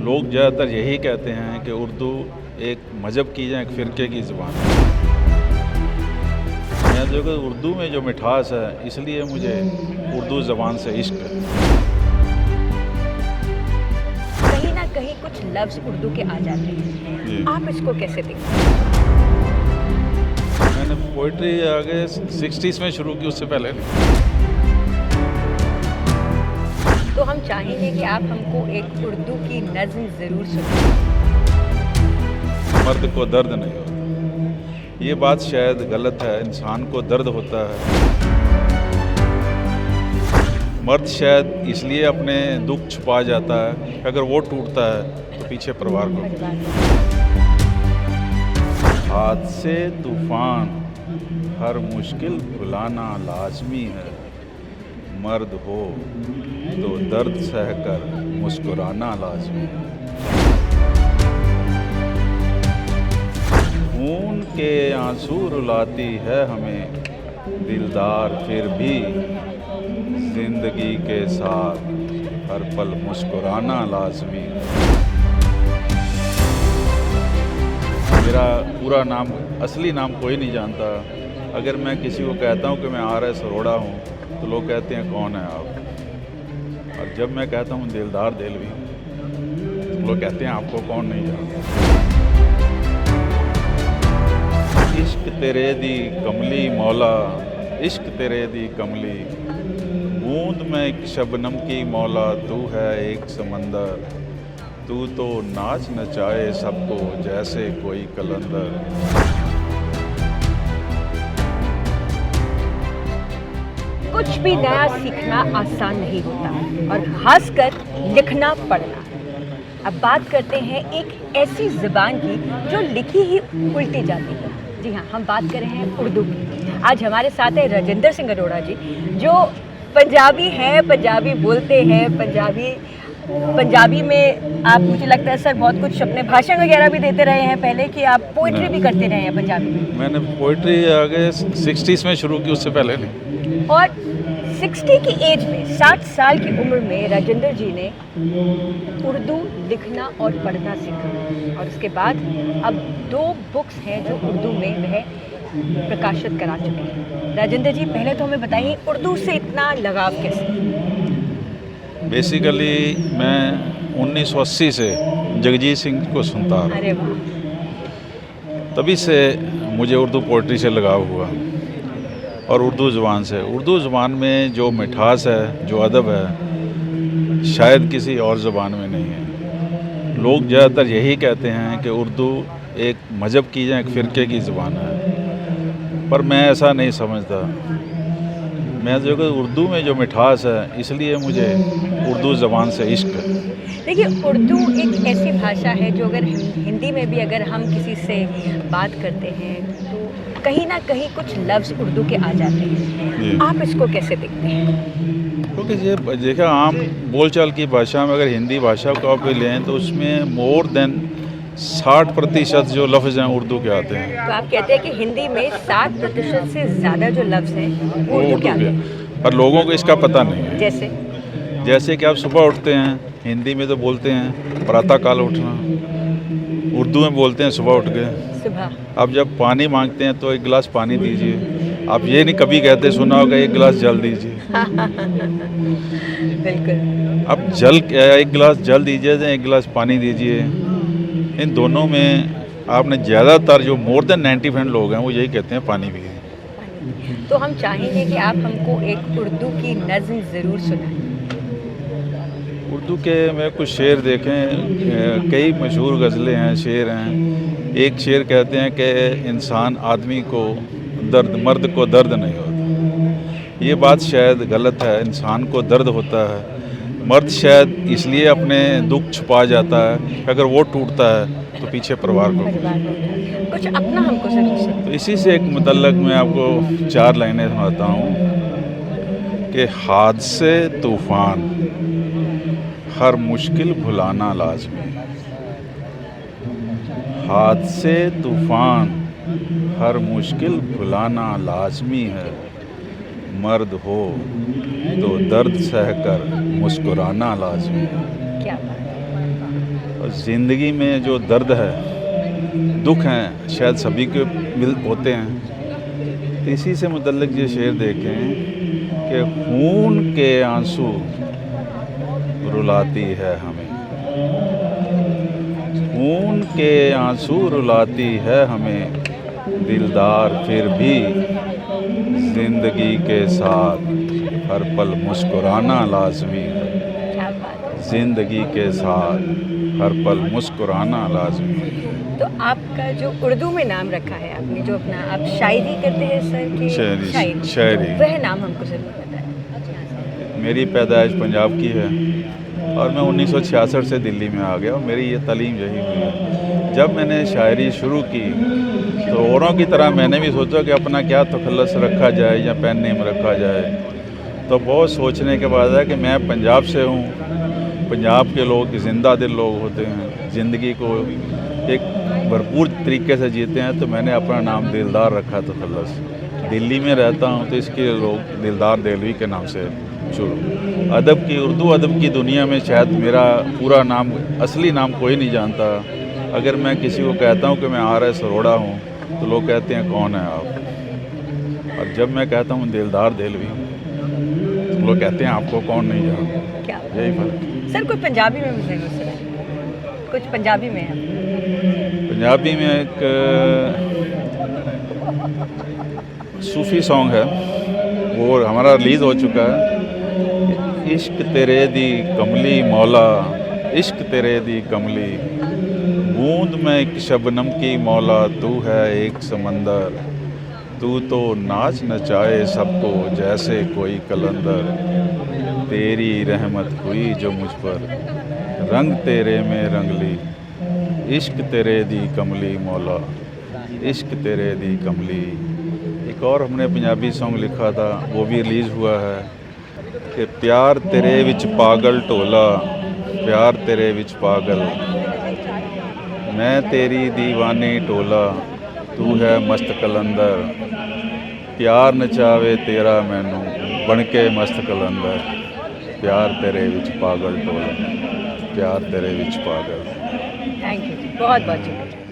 लोग ज़्यादातर यही कहते हैं कि उर्दू एक मज़हब की या एक फ़िरके की ज़ुबान है। मैं जो कि उर्दू में जो मिठास है, इसलिए मुझे उर्दू ज़बान से इश्क है। कहीं ना कहीं कुछ लफ्ज़ उर्दू के आ जाते हैं, जी। आप इसको कैसे देखते हैं? मैंने पोइट्री आगे 60s में शुरू की, उससे पहले नहीं। तो हम चाहेंगे कि आप हमको एक उर्दू की नज़्म ज़रूर सुनाएं। मर्द को दर्द नहीं होता, ये बात शायद गलत है। इंसान को दर्द होता है। मर्द शायद इसलिए अपने दुख छुपा जाता है, अगर वो टूटता है तो पीछे परिवार को। हादसे तूफान हर मुश्किल भुलाना लाजमी है। मर्द हो तो दर्द सहकर मुस्कुराना लाजमी है। खून के आंसू रुलाती है हमें दिलदार, फिर भी जिंदगी के साथ हर पल मुस्कुराना लाजमी है। मेरा पूरा नाम, असली नाम कोई नहीं जानता। अगर मैं किसी को कहता हूँ कि मैं RS अरोड़ा हूँ, तो लोग कहते हैं कौन है आप। और जब मैं कहता हूँ दिलदार देलवी, तो लोग कहते हैं आपको कौन नहीं जानता। इश्क तेरे दी कमली मौला, इश्क तेरे दी कमली, बूंद में एक शबनम की मौला, तू है एक समंदर। तू तो नाच नचाए सबको जैसे कोई कलंदर। कुछ भी नया सीखना आसान नहीं होता, और खासकर लिखना पढ़ना। अब बात करते हैं एक ऐसी ज़बान की जो लिखी ही उल्टी जाती है। जी हाँ, हम बात कर रहे हैं उर्दू की। आज हमारे साथ है राजेंद्र सिंह अरोड़ा जी, जो पंजाबी हैं, पंजाबी बोलते हैं। पंजाबी में आप, मुझे लगता है सर, बहुत कुछ अपने भाषण वगैरह भी देते रहे हैं पहले, कि आप पोइट्री भी करते रहे हैं पंजाबी में। मैंने पोइट्री आगे 60s में शुरू की, उससे पहले नहीं। और 60 की एज में, 60 साल की उम्र में राजेंद्र जी ने उर्दू लिखना और पढ़ना सीखा, और उसके बाद अब 2 बुक्स हैं जो उर्दू में वह प्रकाशित करा चुके हैं। राजेंद्र जी, पहले तो हमें बताइए, उर्दू से इतना लगाव कैसे? बेसिकली मैं 1980 से जगजीत सिंह को सुनता आ रहा अरे वाह। हूँ। तभी से मुझे उर्दू पोइट्री से लगाव हुआ, और उर्दू ज़ुबान से। उर्दू ज़ुबान में जो मिठास है, जो अदब है, शायद किसी और ज़ुबान में नहीं है। लोग ज़्यादातर यही कहते हैं कि उर्दू एक मज़हब की या एक फ़िरके की ज़ुबान है, पर मैं ऐसा नहीं समझता। मैं जो कि उर्दू में जो मिठास है, इसलिए मुझे उर्दू ज़बान से इश्क है। देखिए, उर्दू एक ऐसी भाषा है जो अगर हिंदी में भी अगर हम किसी से बात करते हैं तो कहीं ना कहीं कुछ लफ्ज़ उर्दू के आ जाते हैं। आप इसको कैसे देखते हैं? क्योंकि ये देखा, आम बोलचाल की भाषा में अगर हिंदी भाषा को आप लें तो उसमें मोर देन 60% जो लफ्ज़ हैं उर्दू के आते हैं। तो आप कहते हैं कि हिंदी में 60% से ज़्यादा जो लफ्ज़ हैं वो उर्दू के आते हैं, पर लोगों को इसका पता नहीं है। जैसे कि आप सुबह उठते हैं, हिंदी में तो बोलते हैं प्रातः काल उठना, उर्दू में बोलते हैं सुबह उठ के। सुबह। अब जब पानी मांगते हैं तो एक गिलास पानी दीजिए। आप ये नहीं कभी कहते, सुना होगा, एक गिलास जल दीजिए। बिल्कुल। अब जल, एक गिलास जल दीजिए या एक गिलास पानी दीजिए, इन दोनों में आपने ज़्यादातर जो मोर देन 90% लोग हैं वो यही कहते हैं पानी पिए। तो हम चाहेंगे कि आप हमको एक उर्दू की नज़्म ज़रूर सुनाएं। उर्दू के मैं कुछ शेर देखें, कई मशहूर गज़लें हैं, शेर हैं। एक शेर कहते हैं कि इंसान आदमी को दर्द, मर्द को दर्द नहीं होता, ये बात शायद गलत है। इंसान को दर्द होता है। मर्द शायद इसलिए अपने दुख छुपा जाता है, अगर वो टूटता है तो पीछे परिवार को। कुछ अपना हमको ज़रूर सुनाएं। तो इसी से एक मुतल्लक मैं आपको 4 लाइनें सुनाता हूँ कि हादसे तूफ़ान हर मुश्किल भुलाना लाजमी है। हादसे तूफ़ान हर मुश्किल भुलाना लाजमी है। मर्द हो तो दर्द सहकर मुस्कुराना लाजमी है। क्या बात है। और ज़िंदगी में जो दर्द है, दुख हैं, शायद सभी के होते हैं। तो इसी से मुतल्लिक ये शेर देखें कि खून के आंसू रुलाती है हमें, खून के आंसू रुलाती है हमें, दिलदार फिर भी ज़िंदगी के साथ हर पल मुस्कुराना लाज़मी है, क्या बात है। ज़िंदगी के साथ हर पल मुस्कुराना लाज़मी है। तो आपका जो उर्दू में नाम रखा है आपने, जो अपना आप शायरी करते हैं सर कि शायरी। वह नाम हमको ज़रूर बताएं। मेरी पैदाइश पंजाब की है और मैं 1966 से दिल्ली में आ गया और मेरी ये तालीम यही हुई है। जब मैंने शायरी शुरू की तो औरों की तरह मैंने भी सोचा कि अपना क्या तखल्लुस रखा जाए या पेन नेम रखा जाए। तो बहुत सोचने के बाद है कि मैं पंजाब से हूँ, पंजाब के लोग ज़िंदा दिल लोग होते हैं, ज़िंदगी को एक भरपूर तरीके से जीते हैं। तो मैंने अपना नाम दिलदार रखा तखल्लुस। दिल्ली में रहता हूँ तो इसके लोग दिलदार देलवी के नाम से शुरू। अदब की, उर्दू अदब की दुनिया में शायद मेरा पूरा नाम, असली नाम कोई नहीं जानता। अगर मैं किसी को कहता हूँ कि मैं RS अरोड़ा हूँ तो लोग कहते हैं कौन है आप, और जब मैं कहता हूँ दिलदार देलवी हूँ तो लोग कहते हैं आपको कौन नहीं जानता। क्या यही फर्क। सर कोई पंजाबी में मुझे सुनाए, कुछ पंजाबी में है। पंजाबी में एक सूफ़ी सॉन्ग है, वो हमारा रिलीज़ हो चुका है। इश्क तेरे दी कमली मौला, इश्क तेरे दी कमली, बूंद में एक शबनम की मौला, तू है एक समंदर, तू तो नाच नचाए सबको जैसे कोई कलंदर, तेरी रहमत हुई जो मुझ पर, रंग तेरे में रंगली, इश्क तेरे दी कमली मौला, इश्क तेरे दी कमली। एक और हमने पंजाबी सॉन्ग लिखा था, वो भी रिलीज़ हुआ है कि प्यार तेरे विच पागल ढोला, प्यार तेरे विच पागल, मैं तेरी दीवानी ढोला, तू है मस्त कलंदर, प्यार नचावे तेरा मैनू बन के मस्त कलंदर, प्यार तेरे विच पागल ढोला, प्यार तेरे विच पागल। थैंक यू, बहुत बहुत शुक्रिया।